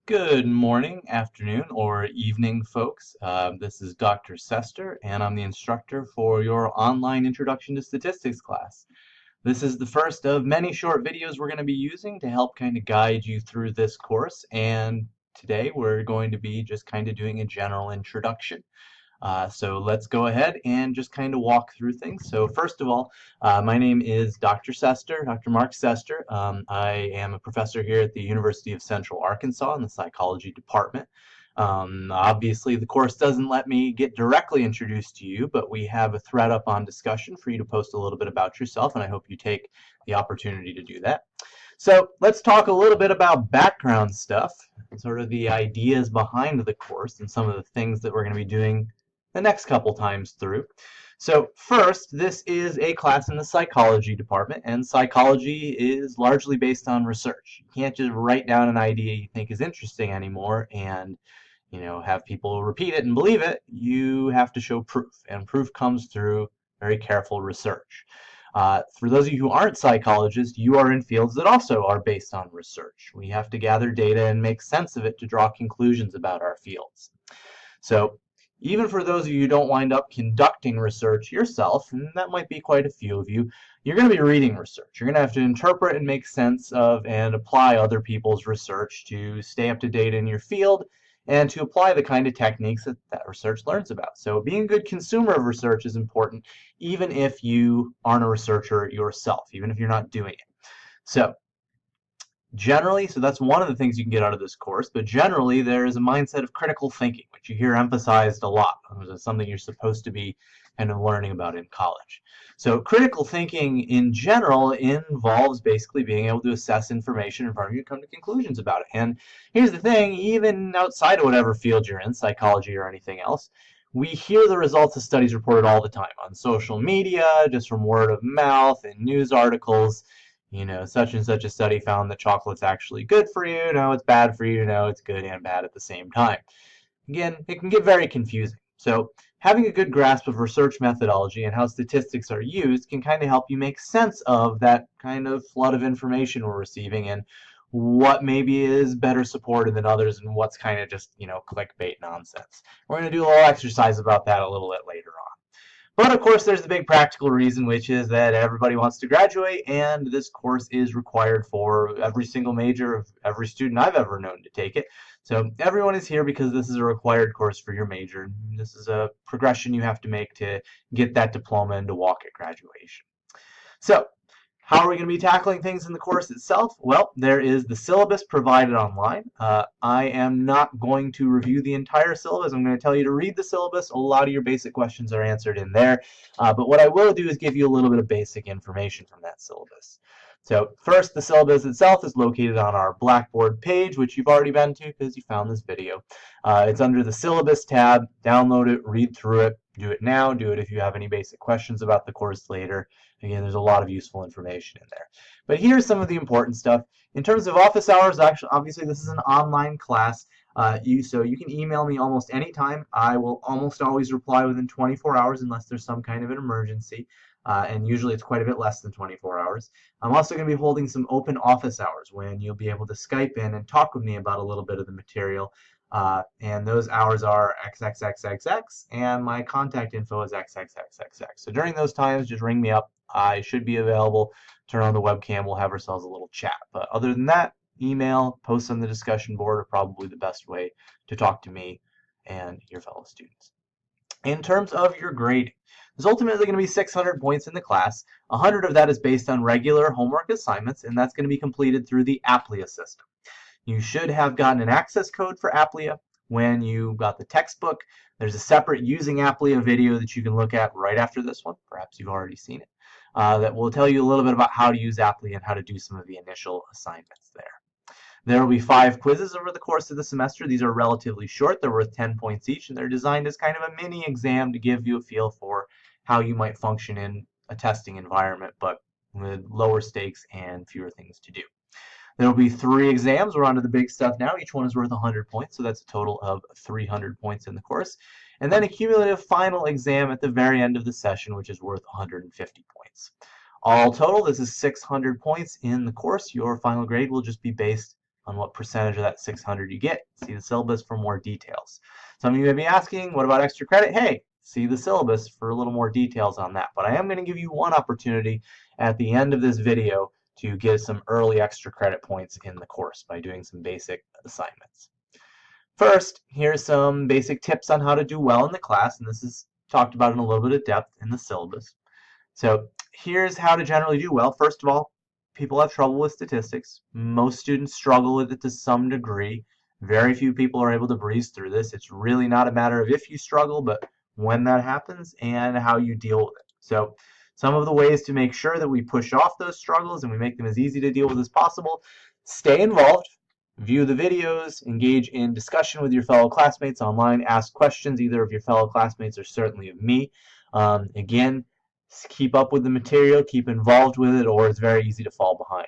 Good morning, afternoon, or evening, folks. This is Dr. Sester, and I'm the instructor for your online Introduction to Statistics class. This is the first of many short videos we're going to be using to help kind of guide you through this course, and today we're going to be just kind of doing a general introduction. So let's go ahead and just kind of walk through things. So first of all, my name is Dr. Sester, Dr. Mark Sester. I am a professor here at the University of Central Arkansas in the psychology department. Obviously, the course doesn't let me get directly introduced to you, but we have a thread up on discussion for you to post a little bit about yourself, and I hope you take the opportunity to do that. So let's talk a little bit about background stuff, sort of the ideas behind the course and some of the things that we're going to be doing the next couple times through. So first, this is a class in the psychology department, and psychology is largely based on research. You can't just write down an idea you think is interesting anymore and have people repeat it and believe it. You have to show proof, and proof comes through very careful research. For those of you who aren't psychologists, you are in fields that also are based on research. We have to gather data and make sense of it to draw conclusions about our fields. So even for those of you who don't wind up conducting research yourself, and that might be quite a few of you, you're going to be reading research. You're going to have to interpret and make sense of and apply other people's research to stay up to date in your field and to apply the kind of techniques that research learns about. So being a good consumer of research is important, even if you aren't a researcher yourself, even if you're not doing it. So generally, so that's one of the things you can get out of this course, but generally there is a mindset of critical thinking, which you hear emphasized a lot. It's something you're supposed to be kind of learning about in college. So critical thinking in general involves basically being able to assess information in front of you and come to conclusions about it. And here's the thing, even outside of whatever field you're in, psychology or anything else, we hear the results of studies reported all the time on social media, just from word of mouth and news articles. Such and such a study found that chocolate's actually good for you. No, it's bad for you. No, it's good and bad at the same time. Again, it can get very confusing. So having a good grasp of research methodology and how statistics are used can kind of help you make sense of that kind of flood of information we're receiving and what maybe is better supported than others and what's kind of just, clickbait nonsense. We're going to do a little exercise about that a little bit later on. But of course, there's the big practical reason, which is that everybody wants to graduate, and this course is required for every single major of every student I've ever known to take it. So everyone is here because this is a required course for your major. This is a progression you have to make to get that diploma and to walk at graduation. So how are we going to be tackling things in the course itself? Well, there is the syllabus provided online. I am not going to review the entire syllabus. I'm going to tell you to read the syllabus. A lot of your basic questions are answered in there. But what I will do is give you a little bit of basic information from that syllabus. So first, the syllabus itself is located on our Blackboard page, which you've already been to because you found this video. It's under the syllabus tab. Download it, read through it, do it now, do it if you have any basic questions about the course later. Again, there's a lot of useful information in there. But here's some of the important stuff. In terms of office hours, actually, obviously this is an online class. So you can email me almost anytime. I will almost always reply within 24 hours unless there's some kind of an emergency. And usually it's quite a bit less than 24 hours. I'm also going to be holding some open office hours when you'll be able to Skype in and talk with me about a little bit of the material. And those hours are XXXXX, and my contact info is XXXXX. So during those times, just ring me up. I should be available. Turn on the webcam. We'll have ourselves a little chat. But other than that, email, post on the discussion board are probably the best way to talk to me and your fellow students. In terms of your grading, there's ultimately going to be 600 points in the class. 100 of that is based on regular homework assignments, and that's going to be completed through the Applia system. You should have gotten an access code for Applia when you got the textbook. There's a separate Using Applia video that you can look at right after this one. Perhaps you've already seen it. That will tell you a little bit about how to use Applia and how to do some of the initial assignments there. There will be 5 quizzes over the course of the semester. These are relatively short. They're worth 10 points each, and they're designed as kind of a mini exam to give you a feel for how you might function in a testing environment, but with lower stakes and fewer things to do. There will be 3 exams. We're on to the big stuff now. Each one is worth 100 points, so that's a total of 300 points in the course. And then a cumulative final exam at the very end of the session, which is worth 150 points. All total, this is 600 points in the course. Your final grade will just be based on what percentage of that 600 you get. See the syllabus for more details. Some of you may be asking, what about extra credit? Hey, see the syllabus for a little more details on that. But I am going to give you one opportunity at the end of this video to get some early extra credit points in the course by doing some basic assignments. First, here's some basic tips on how to do well in the class, and this is talked about in a little bit of depth in the syllabus. So here's how to generally do well. First of all, people have trouble with statistics. Most students struggle with it to some degree. Very few people are able to breeze through this. It's really not a matter of if you struggle, but when that happens and how you deal with it. So some of the ways to make sure that we push off those struggles and we make them as easy to deal with as possible: stay involved. View the videos, engage in discussion with your fellow classmates online, ask questions either of your fellow classmates or certainly of me. Again, keep up with the material, keep involved with it, or it's very easy to fall behind.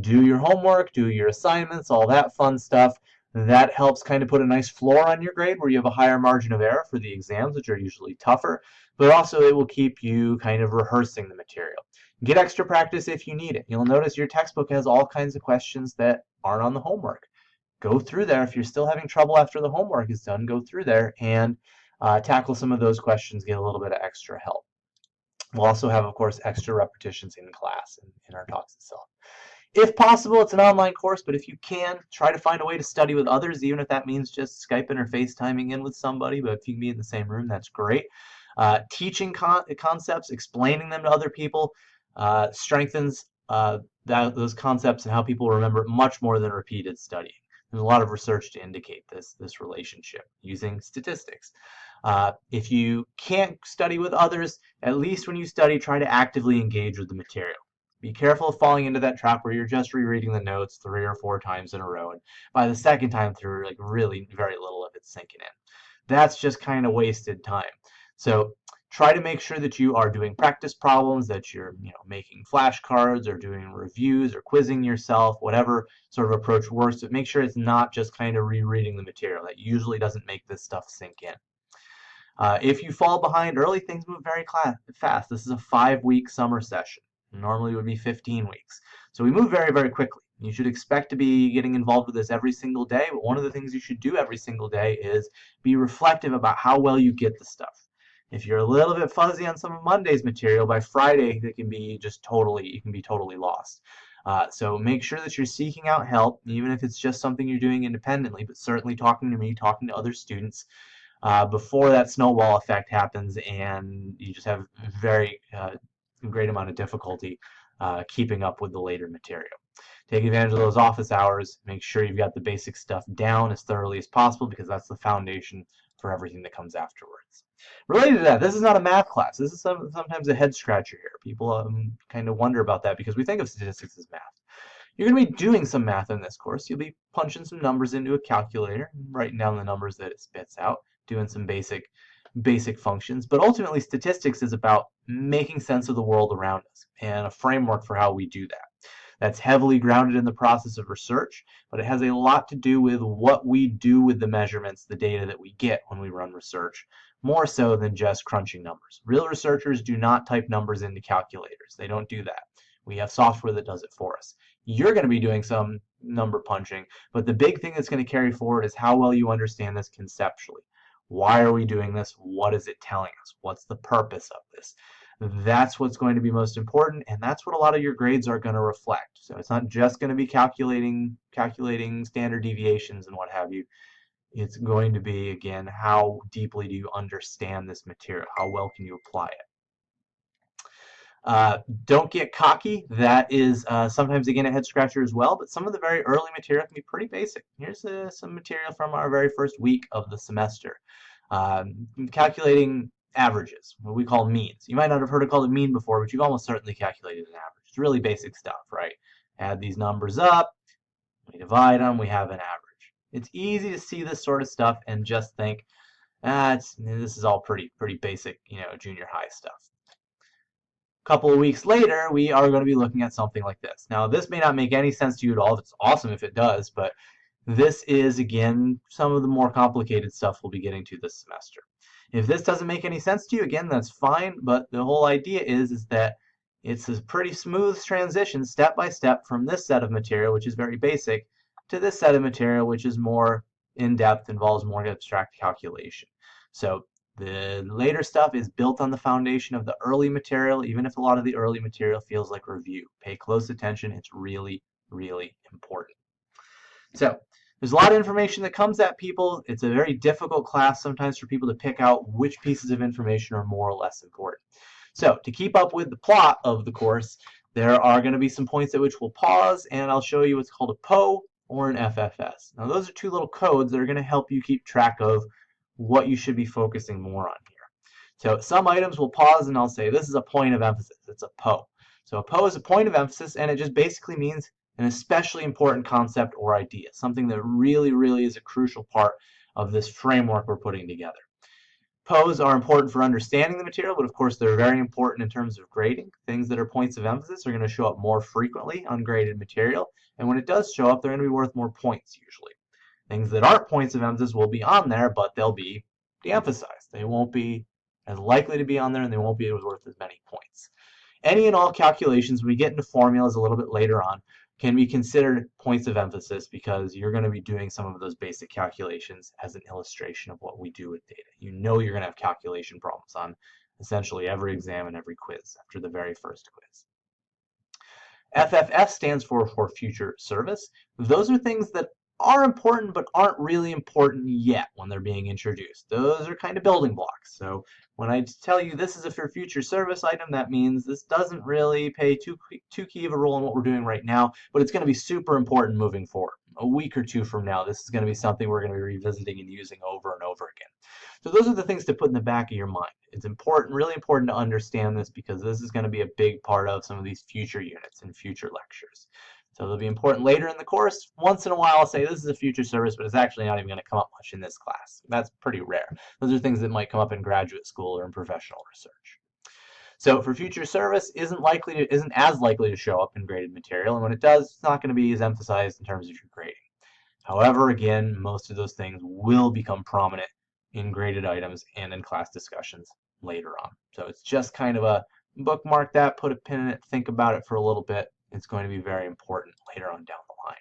Do your homework, do your assignments, all that fun stuff. That helps kind of put a nice floor on your grade where you have a higher margin of error for the exams, which are usually tougher, but also it will keep you kind of rehearsing the material. Get extra practice if you need it. You'll notice your textbook has all kinds of questions that aren't on the homework. Go through there. If you're still having trouble after the homework is done, go through there and tackle some of those questions, get a little bit of extra help. We'll also have, of course, extra repetitions in class and in our talks itself. If possible, it's an online course, but if you can, try to find a way to study with others, even if that means just Skyping or FaceTiming in with somebody, but if you can be in the same room, that's great. Teaching concepts, explaining them to other people, strengthens those concepts and how people remember much more than repeated studying. There's a lot of research to indicate this relationship using statistics. If you can't study with others, at least when you study, try to actively engage with the material. Be careful of falling into that trap where you're just rereading the notes 3 or 4 times in a row, and by the second time through, like really very little of it's sinking in. That's just kind of wasted time. So try to make sure that you are doing practice problems, that you're making flashcards or doing reviews or quizzing yourself, whatever sort of approach works, but make sure it's not just kind of rereading the material. That usually doesn't make this stuff sink in. If you fall behind early, things move very fast. This is a 5-week summer session. Normally it would be 15 weeks. So we move very, very quickly. You should expect to be getting involved with this every single day, but one of the things you should do every single day is be reflective about how well you get the stuff. If you're a little bit fuzzy on some of Monday's material, by Friday it can be you can be totally lost. So make sure that you're seeking out help, even if it's just something you're doing independently, but certainly talking to me, talking to other students, before that snowball effect happens and you just have very great amount of difficulty keeping up with the later material. Take advantage of those office hours. Make sure you've got the basic stuff down as thoroughly as possible, because that's the foundation for everything that comes afterwards. Related to that, this is not a math class. This is sometimes a head scratcher here. People kind of wonder about that because we think of statistics as math. You're going to be doing some math in this course. You'll be punching some numbers into a calculator, writing down the numbers that it spits out, doing some basic functions, but ultimately statistics is about making sense of the world around us and a framework for how we do that. That's heavily grounded in the process of research, but it has a lot to do with what we do with the measurements, the data that we get when we run research, more so than just crunching numbers. Real researchers do not type numbers into calculators. They don't do that. We have software that does it for us. You're going to be doing some number punching, but the big thing that's going to carry forward is how well you understand this conceptually. Why are we doing this? What is it telling us? What's the purpose of this? That's what's going to be most important, and that's what a lot of your grades are going to reflect. So it's not just going to be calculating standard deviations and what have you. It's going to be, again, how deeply do you understand this material? How well can you apply it? Don't get cocky. That is sometimes, again, a head scratcher as well, but some of the very early material can be pretty basic. Here's some material from our very first week of the semester. Calculating averages, what we call means. You might not have heard it called a mean before, but you've almost certainly calculated an average. It's really basic stuff, right? Add these numbers up, we divide them, we have an average. It's easy to see this sort of stuff and just think, this is all pretty basic, junior high stuff. A couple of weeks later, we are going to be looking at something like this. Now, this may not make any sense to you at all. It's awesome if it does, but this is, again, some of the more complicated stuff we'll be getting to this semester. If this doesn't make any sense to you, again, that's fine, but the whole idea is that it's a pretty smooth transition, step by step, from this set of material, which is very basic, to this set of material, which is more in-depth, involves more abstract calculation. So the later stuff is built on the foundation of the early material, even if a lot of the early material feels like review. Pay close attention. It's really, really important. So there's a lot of information that comes at people. It's a very difficult class sometimes for people to pick out which pieces of information are more or less important. So to keep up with the plot of the course, there are going to be some points at which we'll pause, and I'll show you what's called a PO or an FFS. Now those are two little codes that are going to help you keep track of what you should be focusing more on here. So some items will pause and I'll say this is a point of emphasis. It's a PO. So a PO is a point of emphasis, and it just basically means an especially important concept or idea, something that really, really is a crucial part of this framework we're putting together. POs are important for understanding the material, but of course they're very important in terms of grading. Things that are points of emphasis are going to show up more frequently on graded material, and when it does show up, they're going to be worth more points usually. Things that aren't points of emphasis will be on there, but they'll be de-emphasized. They won't be as likely to be on there, and they won't be worth as many points. Any and all calculations, when we get into formulas a little bit later on, can be considered points of emphasis because you're going to be doing some of those basic calculations as an illustration of what we do with data. You know you're going to have calculation problems on essentially every exam and every quiz after the very first quiz. FFS stands for future service. Those are things that are important but aren't really important yet when they're being introduced. Those are kind of building blocks. So when I tell you this is a for future service item, that means this doesn't really play too key of a role in what we're doing right now, but it's going to be super important moving forward. A week or two from now, this is going to be something we're going to be revisiting and using over and over again. So those are the things to put in the back of your mind. It's important, really important to understand this because this is going to be a big part of some of these future units and future lectures. So it'll be important later in the course. Once in a while I'll say this is a future service, but it's actually not even going to come up much in this class. That's pretty rare. Those are things that might come up in graduate school or in professional research. So for future service isn't as likely to show up in graded material, and when it does, it's not going to be as emphasized in terms of your grading. However, again, most of those things will become prominent in graded items and in class discussions later on. So it's just kind of a bookmark that, put a pin in it, think about it for a little bit. It's going to be very important later on down the line.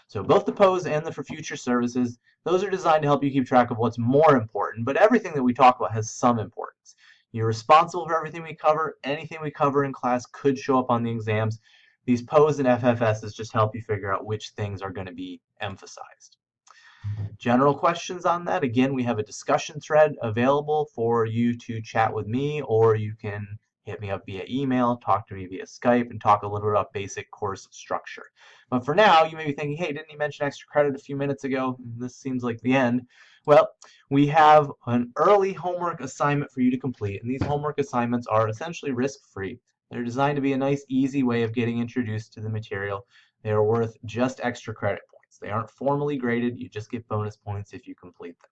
So both the POs and the for future services, those are designed to help you keep track of what's more important, but everything that we talk about has some importance. You're responsible for everything we cover. Anything we cover in class could show up on the exams. These POs and FFSs just help you figure out which things are going to be emphasized. General questions on that, again, we have a discussion thread available for you to chat with me, or you can hit me up via email, talk to me via Skype, and talk a little bit about basic course structure. But for now, you may be thinking, hey, didn't you mention extra credit a few minutes ago? This seems like the end. Well, we have an early homework assignment for you to complete, and these homework assignments are essentially risk-free. They're designed to be a nice, easy way of getting introduced to the material. They are worth just extra credit points. They aren't formally graded. You just get bonus points if you complete them.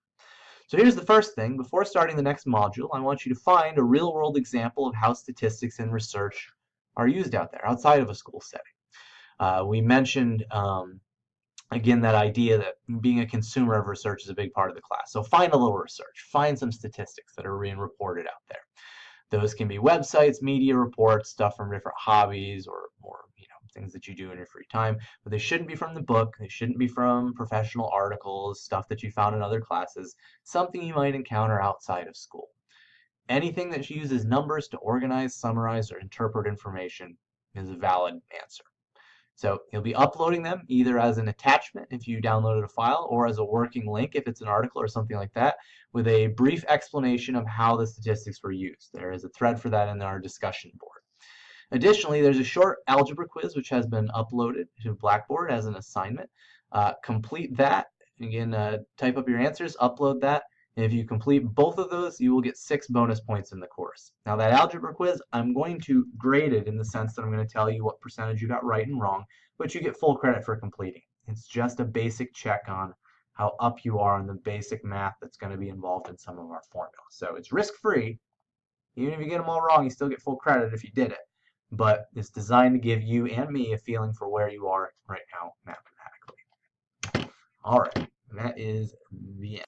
So here's the first thing. Before starting the next module, I want you to find a real-world example of how statistics and research are used out there, outside of a school setting. We mentioned, again, that idea that being a consumer of research is a big part of the class. So find a little research. Find some statistics that are being reported out there. Those can be websites, media reports, stuff from different hobbies, or things that you do in your free time, but they shouldn't be from the book. They shouldn't be from professional articles, stuff that you found in other classes, something you might encounter outside of school. Anything that uses numbers to organize, summarize, or interpret information is a valid answer. So you'll be uploading them either as an attachment if you downloaded a file, or as a working link if it's an article or something like that, with a brief explanation of how the statistics were used. There is a thread for that in our discussion board. Additionally, there's a short algebra quiz which has been uploaded to Blackboard as an assignment. Complete that. Again, type up your answers, upload that, and if you complete both of those, you will get 6 bonus points in the course. Now that algebra quiz, I'm going to grade it in the sense that I'm going to tell you what percentage you got right and wrong, but you get full credit for completing. It's just a basic check on how up you are on the basic math that's going to be involved in some of our formulas. So it's risk-free. Even if you get them all wrong, you still get full credit if you did it. But it's designed to give you and me a feeling for where you are right now mathematically. All right, that is the end.